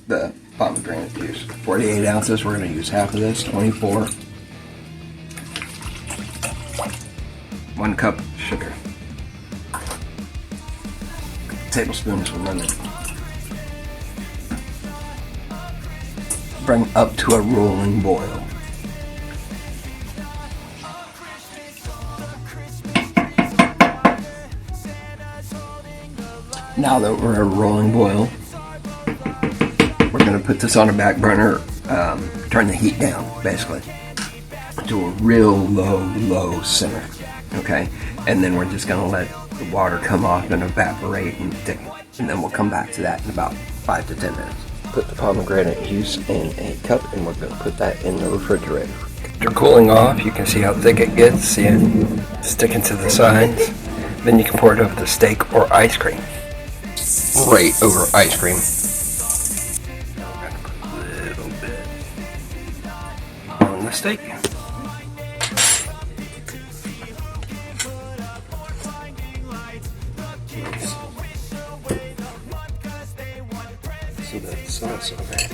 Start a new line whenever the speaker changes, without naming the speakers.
the pomegranate juice. 48 ounces, we're going to use half of this, 24. 1 cup sugar. Tablespoons for lemon. Bring up to a rolling boil. Now that we're at a rolling boil, we're going to put this on a back burner, turn the heat down, basically, to a real low simmer, okay? And then we're just going to let the water come off and evaporate and thicken. And then we'll come back to that in about 5 to 10 minutes. Put the pomegranate juice in a cup and we're going to put that in the refrigerator. After cooling off, you can see how thick it gets, see it sticking to the sides. Then you can pour it over the steak or ice cream. Right over ice cream. I'm going to put a little bit on the steak. See that sauce on there.